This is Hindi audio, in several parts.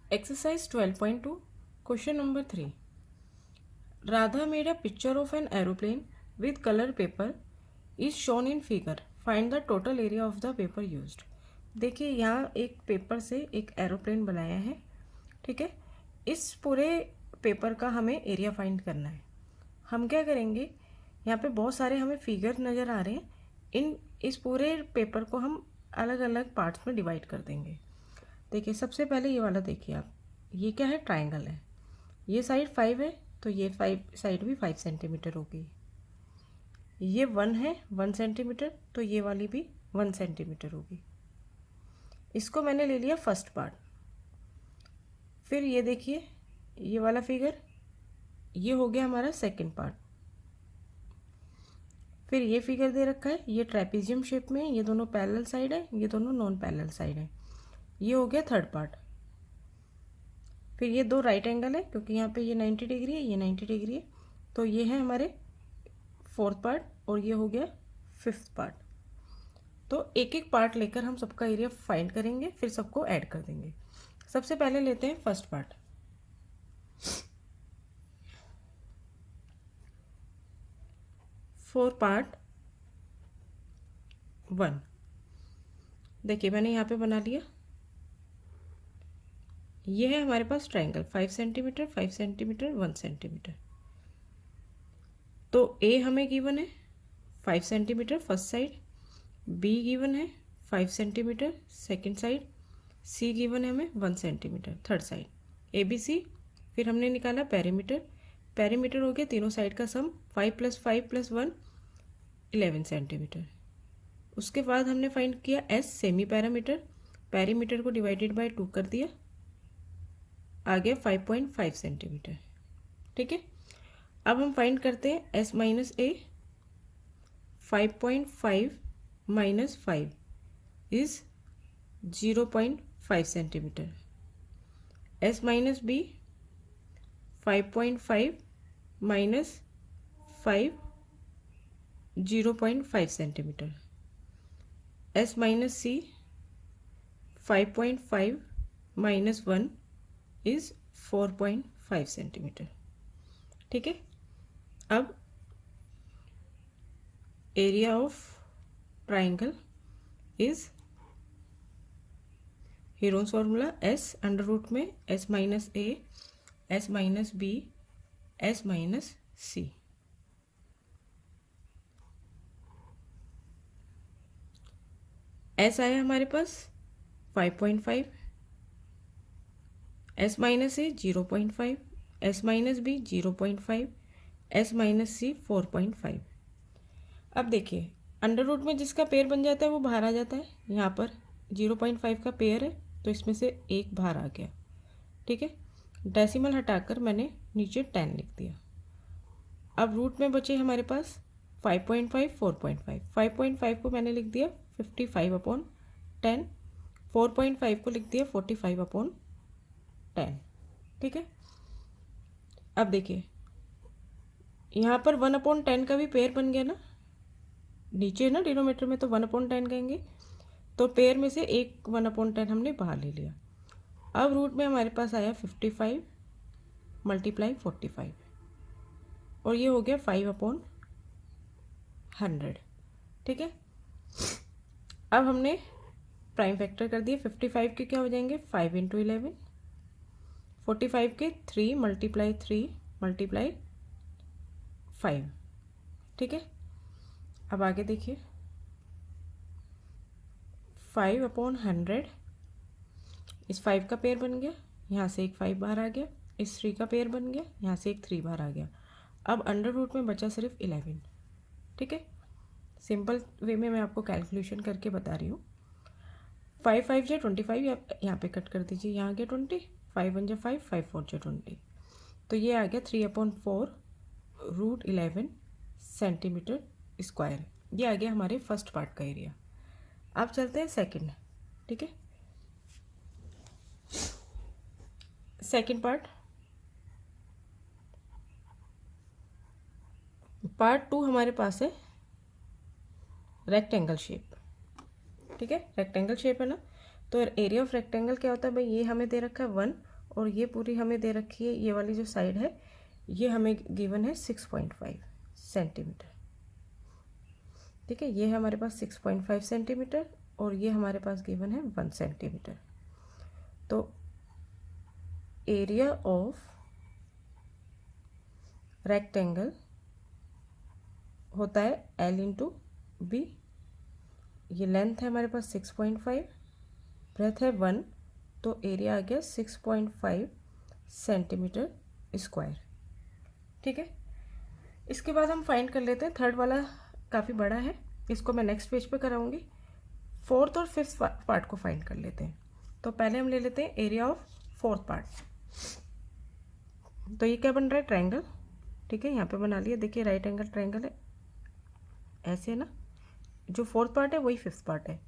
Exercise 12.2, question number 3. Radha made a picture of an aeroplane with color paper is shown in figure. Find the total area of the paper used. देखिए यहाँ एक पेपर से एक एरोप्लेन बनाया है, ठीक है। इस पूरे पेपर का हमें एरिया फाइंड करना है। हम क्या करेंगे, यहाँ पे बहुत सारे हमें फिगर नज़र आ रहे हैं। इस पूरे पेपर को हम अलग अलग पार्ट्स में डिवाइड कर देंगे। देखिए सबसे पहले ये वाला देखिए आप, ये क्या है, ट्राइंगल है। ये साइड 5 है तो ये 5 साइड भी 5 सेंटीमीटर होगी। ये 1 है 1 सेंटीमीटर तो ये वाली भी 1 सेंटीमीटर होगी। इसको मैंने ले लिया फर्स्ट पार्ट। फिर ये देखिए ये वाला फिगर, ये हो गया हमारा सेकंड पार्ट। फिर ये फिगर दे रखा है, ये ट्रेपेजियम शेप में है, ये दोनों पैरेलल साइड है, ये दोनों नॉन पैरेलल साइड है। ये हो गया थर्ड पार्ट। फिर ये दो राइट एंगल है क्योंकि यहाँ पे ये 90 डिग्री है, ये 90 डिग्री है, तो ये है हमारे फोर्थ पार्ट और ये हो गया फिफ्थ पार्ट। तो एक एक पार्ट लेकर हम सबका एरिया फाइंड करेंगे, फिर सबको ऐड कर देंगे। सबसे पहले लेते हैं फर्स्ट पार्ट। फोर पार्ट 1, देखिए मैंने यहाँ पे बना लिया। ये है हमारे पास ट्रायंगल 5 सेंटीमीटर 5 सेंटीमीटर 1 सेंटीमीटर। तो ए हमें गिवन है 5 centimetre first side, B given है 5 centimetre second side, C given है हमें 1 centimetre third side, A B C. फिर हमने निकाला पेरीमीटर। पेरीमीटर हो गया तीनों साइड का सम, 5 + 5 + 1 11 सेंटीमीटर। उसके बाद हमने फाइंड किया एस सेमी पैरामीटर। पेरीमीटर को डिवाइडेड बाय 2 कर दिया, आ गया 5.5 सेंटीमीटर, ठीक है। अब हम फाइंड करते हैं S minus A. 5.5 - 5 is 0.5 centimetre. S minus B 5.5 - 5 0.5 centimetre. S minus C 5.5 - 1 is 4.5 centimetre, ठीक है। अब area of triangle is Heron's formula S under root में S minus A S minus B S minus C. S आया हमारे पास 5.5, S minus A 0.5, S minus B 0.5, S minus C 4.5। अब देखिए अंडर रूट में जिसका पेयर बन जाता है वो बाहर आ जाता है। यहाँ पर 0.5 का पेयर है तो इसमें से एक बाहर आ गया, ठीक है। डेसिमल हटाकर मैंने नीचे 10 लिख दिया। अब रूट में बचे हमारे पास 5.5 4.5। 5.5 को मैंने लिख दिया 55/10, 4.5 को लिख दिया 45/10, ठीक है। अब देखिए यहाँ पर 1/10 का भी पेयर बन गया ना, नीचे ना डिनोमीटर में तो 1/10 कहेंगे, तो पेयर में से एक 1/10 हमने बाहर ले लिया। अब रूट में हमारे पास आया 55 × 45 और ये हो गया 5/100, ठीक है। अब हमने प्राइम फैक्टर कर दिए। 55 के क्या हो जाएंगे 5 × 11, 45 के 3 × 3 × 5, ठीक है। अब आगे देखिए 5/100 इस 5 का पेयर बन गया, यहाँ से एक 5 बाहर आ गया, इस 3 का पेयर बन गया, यहाँ से एक 3 बाहर आ गया। अब अंडर रूट में बचा सिर्फ 11, ठीक है। सिंपल वे में मैं आपको कैलकुलेशन करके बता रही हूँ। 5 × 5 = 25, यहाँ पे कट कर दीजिए, यहाँ आ गया 20, 5 × 1 = 5, 5 × 4 = 20, तो ये आ गया 3/4 √11 सेंटीमीटर स्क्वायर। ये आ गया हमारे फर्स्ट पार्ट का एरिया। अब चलते हैं सेकंड, ठीक है। सेकंड पार्ट 2 हमारे पास है रेक्टेंगल शेप, ठीक है। रेक्टेंगल शेप है ना, तो एरिया ऑफ रेक्टेंगल क्या होता है भाई, ये हमें दे रखा है 1 और ये पूरी हमें दे रखी है, ये वाली जो साइड है ये हमें गिवन है 6.5 सेंटीमीटर। ठीक है, ये है हमारे पास 6.5 सेंटीमीटर और ये हमारे पास गिवन है 1 सेंटीमीटर। तो एरिया ऑफ रेक्टेंगल होता है L इंटू बी। ये लेंथ है हमारे पास 6.5, ब्रेथ है 1, तो एरिया आ गया 6.5 सेंटीमीटर स्क्वायर। ठीक है, इसके बाद हम फाइंड कर लेते हैं, थर्ड वाला काफ़ी बड़ा है, इसको मैं नेक्स्ट पेज पे कराऊंगी। फोर्थ और फिफ्थ पार्ट को फाइंड कर लेते हैं। तो पहले हम ले लेते हैं एरिया ऑफ फोर्थ पार्ट। तो ये क्या बन रहा है, ट्रायंगल। ठीक है, यहाँ पे बना लिया, देखिए राइट एंगल ट्रायंगल है, ऐसे है ना। जो फोर्थ पार्ट है वही फिफ्थ पार्ट है।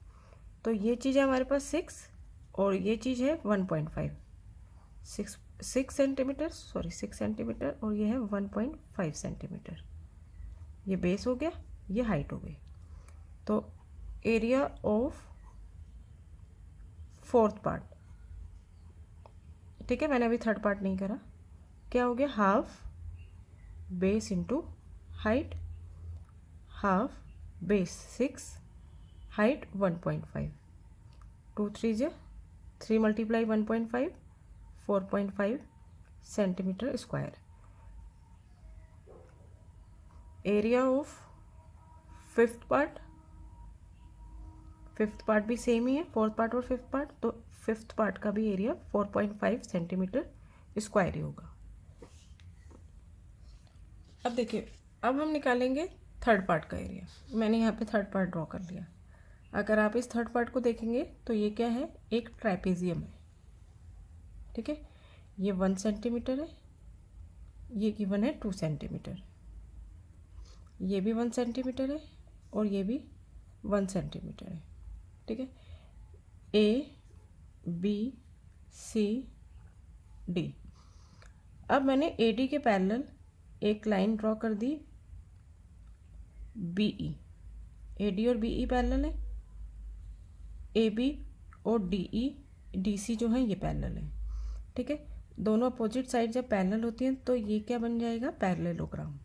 तो ये चीज़ है हमारे पास 6 और ये चीज़ है 1.5, 6 सेंटीमीटर, सॉरी 6 सेंटीमीटर, और ये है 1.5 सेंटीमीटर। ये बेस हो गया, ये हाइट हो गई। तो एरिया ऑफ फोर्थ पार्ट, ठीक है, मैंने अभी थर्ड पार्ट नहीं करा, क्या हो गया, half base into height, half base 6, height 1.5, 2 3 3 multiply 1.5, 4.5 centimetre square. Area of fifth part, fifth part भी सेम ही है, फोर्थ पार्ट और फिफ्थ पार्ट, तो फिफ्थ पार्ट का भी एरिया 4.5 सेंटीमीटर स्क्वायर ही होगा। अब देखिए, अब हम निकालेंगे थर्ड पार्ट का एरिया। मैंने यहाँ पे थर्ड पार्ट ड्रॉ कर लिया। अगर आप इस थर्ड पार्ट को देखेंगे तो ये क्या है, एक ट्राइपेजियम है। ठीक है, ये 1 सेंटीमीटर है, ये गिवन है 2 सेंटीमीटर, ये भी 1 सेंटीमीटर है और ये भी 1 सेंटीमीटर है। ठीक है, ए बी सी डी। अब मैंने ए डी के पैरेलल एक लाइन ड्रॉ कर दी बी ई। ए डी और बी ई पैरेलल है, ए बी और डी ई डी सी जो है ये पैरेलल है। ठीक है, दोनों अपोजिट साइड जब पैरेलल होती हैं तो ये क्या बन जाएगा, पैरेललोग्राम।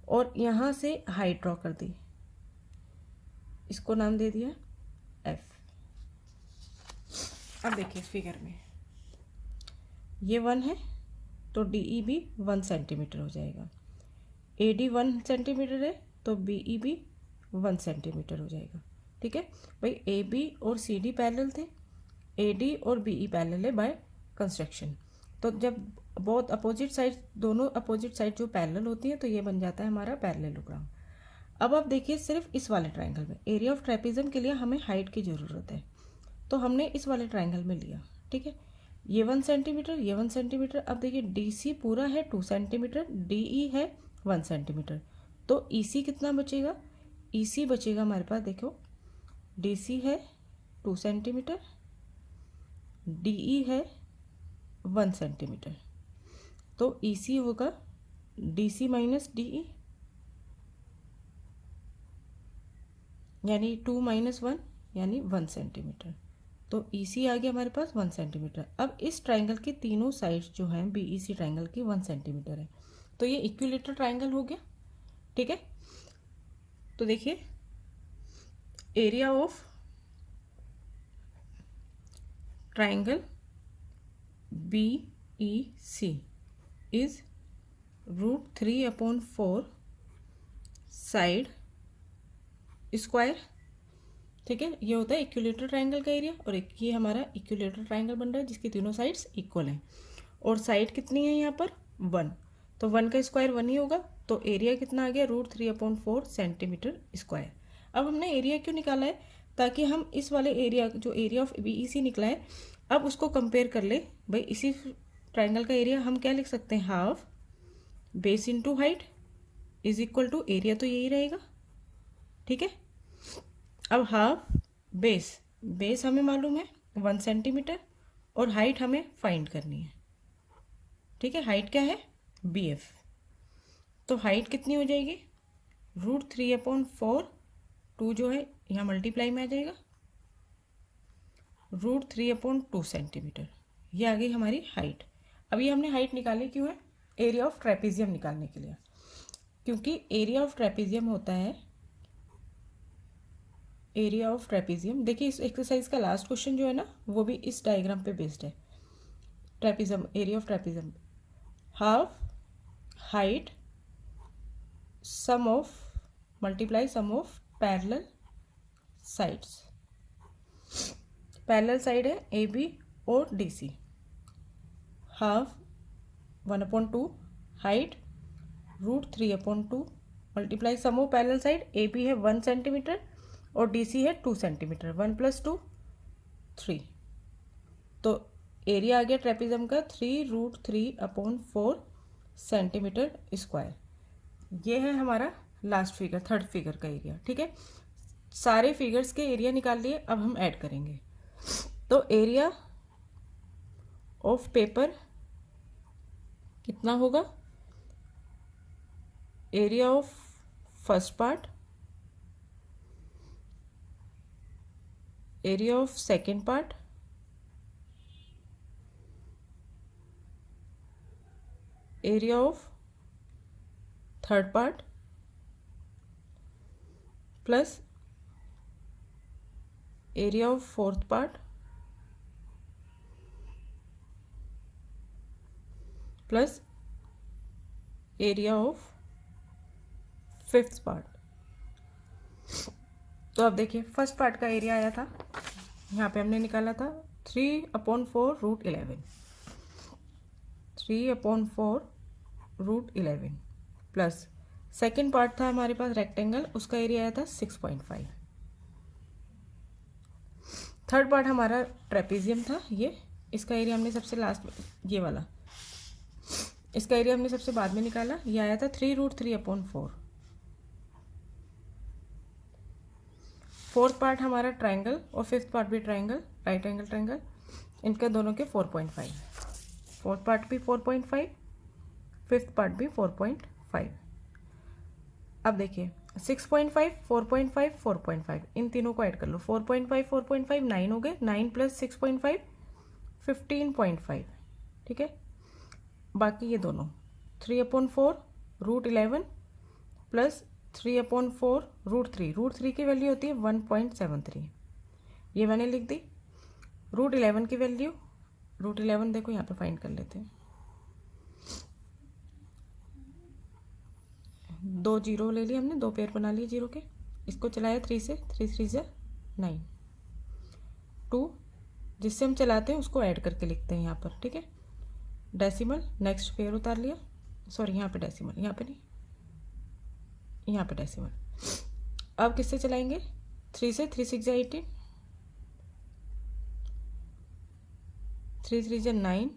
और यहाँ से हाइट ड्रॉ कर दी, इसको नाम दे दिया एफ। अब देखिए इस फिगर में ये 1 है तो डी ई भी 1 सेंटीमीटर हो जाएगा, ए डी 1 सेंटीमीटर है तो बी ई भी 1 सेंटीमीटर हो जाएगा। ठीक है भाई, ए बी और सी डी पैरेलल थे, ए डी और बी ई पैरेलल है बाय कंस्ट्रक्शन। तो जब बहुत अपोजिट साइड, दोनों अपोजिट साइड जो पैरेलल होती है तो ये बन जाता है हमारा पैरेललोग्राम। अब आप देखिए सिर्फ इस वाले ट्रायंगल में एरिया ऑफ ट्रेपेजियम के लिए हमें हाइट की ज़रूरत है, तो हमने इस वाले ट्रायंगल में लिया। ठीक है, ये 1 सेंटीमीटर, ये 1 सेंटीमीटर। अब देखिए डी सी पूरा है 2 सेंटीमीटर, डी ई है 1 सेंटीमीटर, तो ई सी कितना बचेगा, ई सी बचेगा हमारे पास, देखो डी सी है 2 सेंटीमीटर, डी ई है 1 सेंटीमीटर, तो ई सी होगा D C minus D E, यानी 2 माइनस 1 यानी 1 सेंटीमीटर। तो ई सी आ गया हमारे पास 1 सेंटीमीटर। अब इस ट्रायंगल की तीनों साइड्स जो हैं बी ई सी ट्रायंगल की 1 सेंटीमीटर है, तो ये इक्विलेटरल ट्रायंगल हो गया। ठीक है, तो देखिए area of triangle B E C is √3/4 side square. ठीक है, ये होता है इक्विलेटरल ट्रायंगल का एरिया, और एक ये हमारा इक्विलेटरल ट्रायंगल बन रहा है जिसकी तीनों साइड्स इक्वल हैं, और साइड कितनी है यहाँ पर 1, तो 1 का स्क्वायर 1 ही होगा, तो एरिया कितना आ गया √3/4 सेंटीमीटर स्क्वायर। अब हमने एरिया क्यों निकाला है, ताकि हम इस वाले एरिया, जो एरिया ऑफ बी ई सी निकला है, अब उसको कंपेयर कर ले। भाई इसी ट्रायंगल का एरिया हम क्या लिख सकते हैं, half base into height is equal to area, तो यही रहेगा। ठीक है, अब हाफ बेस, बेस हमें मालूम है 1 सेंटीमीटर, और हाइट हमें फाइंड करनी है। ठीक है, हाइट क्या है, बी एफ, तो हाइट कितनी हो जाएगी √3/4, 2 जो है यहाँ मल्टीप्लाई में आ जाएगा, √3/2 सेंटीमीटर। ये आ गई हमारी हाइट। अभी हमने हाइट निकाली क्यों है? एरिया ऑफ ट्रेपेजियम निकालने के लिए, क्योंकि एरिया ऑफ ट्रेपेजियम होता है, एरिया ऑफ ट्रेपेजियम, देखिए इस एक्सरसाइज का लास्ट क्वेश्चन जो है ना वो भी इस डायग्राम पे बेस्ड है। Trapezium, area of trapezium, half height sum of multiply sum of parallel sides. Parallel side है ए बी और D C. Half 1/2 height √3/2 multiply sum of parallel side, A B है 1 सेंटीमीटर और डी सी है 2 सेंटीमीटर, 1 + 2 3। तो एरिया आ गया ट्रेपेजियम का 3√3/4 सेंटीमीटर स्क्वायर। ये है हमारा लास्ट फिगर, थर्ड फिगर का एरिया। ठीक है, सारे फिगर्स के एरिया निकाल लिए, अब हम ऐड करेंगे। तो एरिया ऑफ पेपर कितना होगा? Area of first part, area of second part, area of third part plus area of fourth part plus area of fifth part. तो अब देखिए फर्स्ट पार्ट का एरिया आया था, यहाँ पे हमने निकाला था 3/4 √11, 3/4 √11 प्लस सेकेंड पार्ट था हमारे पास रेक्टेंगल, उसका एरिया आया था 6.5। थर्ड पार्ट हमारा ट्रेपेजियम था, ये इसका एरिया हमने सबसे लास्ट में, ये वाला इसका एरिया हमने सबसे बाद में निकाला, ये आया था 3√3/4। फोर्थ पार्ट हमारा ट्रायंगल और फिफ्थ पार्ट भी ट्रायंगल, राइट एंगल ट्रायंगल, इनके दोनों के 4.5। फोर्थ पार्ट भी 4.5, फिफ्थ पार्ट भी 4.5। अब देखिए 6.5 4.5 4.5, इन तीनों को ऐड कर लो, 4.5 4.5 9 हो गए, 9 + 6.5 15.5। ठीक है, बाकी ये दोनों 3/4 √11 प्लस 3/4 √3, √3 की वैल्यू होती है 1.73, ये मैंने लिख दी। √11 की वैल्यू, √11 देखो यहाँ पे फाइंड कर लेते हैं, 2 जीरो ले लिए हमने, 2 पेयर बना लिए जीरो के, इसको चलाया 3 से, 3 3 से 9, 2 जिससे हम चलाते हैं उसको ऐड करके लिखते हैं यहाँ पर। ठीक है, डेसिमल, नेक्स्ट पेयर उतार लिया, सॉरी यहाँ पे डेसिमल, यहाँ पे नहीं, यहाँ पे डेसिमल। अब किससे चलाएंगे? 3 से, 3 6 18, 3 3 9,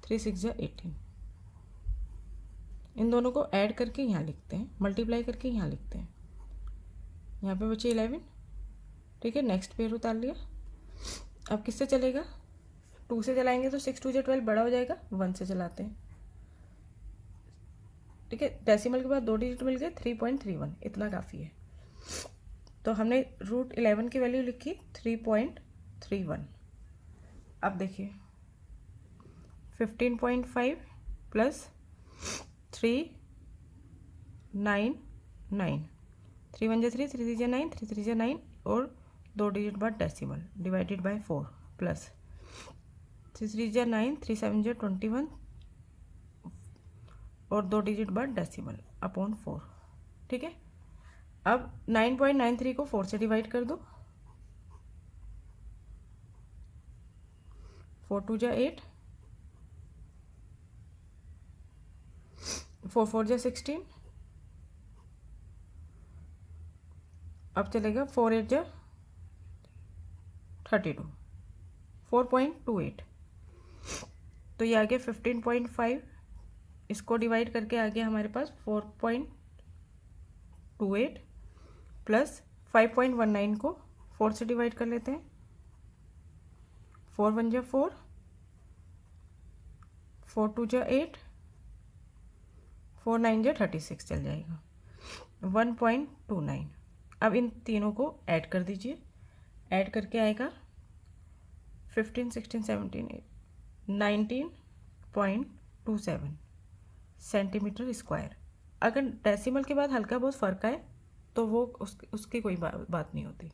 3 6 18, इन दोनों को ऐड करके यहाँ लिखते हैं, मल्टीप्लाई करके यहाँ लिखते हैं, यहाँ पे बचे 11। ठीक है, नेक्स्ट पेयर उतार लिया। अब किससे चलेगा? 2 से चलाएंगे तो 6 2 12 बड़ा हो जाएगा, 1 से चलाते हैं। ठीक है, डेसिमल के बाद 2 डिजिट मिल गए, 3.31, इतना काफ़ी है। तो हमने √11 की वैल्यू लिखी 3.31। अब देखिए 15.5 प्लस 3 9 9, 3 1 3, 3 3 9, 3 3 9 और 2 डिजिट बाद डेसिमल डिवाइडेड बाय 4 प्लस 3 3 9, 3 7 21 और 2 डिजिट बाद डेसिमल अपॉन 4। ठीक है, अब 9.93 को 4 से डिवाइड कर दो, 4 2 8, 4 4 16, अब चलेगा 4 8 32, 4.28। तो ये आ गया 15.5, इसको डिवाइड करके आ गया हमारे पास 4.28 प्लस 5.19 को 4 से डिवाइड कर लेते हैं, 4 1 4, 4 2 8, 4 9 36 चल जाएगा, 1.29। अब इन तीनों को ऐड कर दीजिए, ऐड करके आएगा 15 16 17 19.27 सेंटीमीटर स्क्वायर। अगर डेसिमल के बाद हल्का बहुत फ़र्क आए तो वो उसकी कोई बात नहीं होती।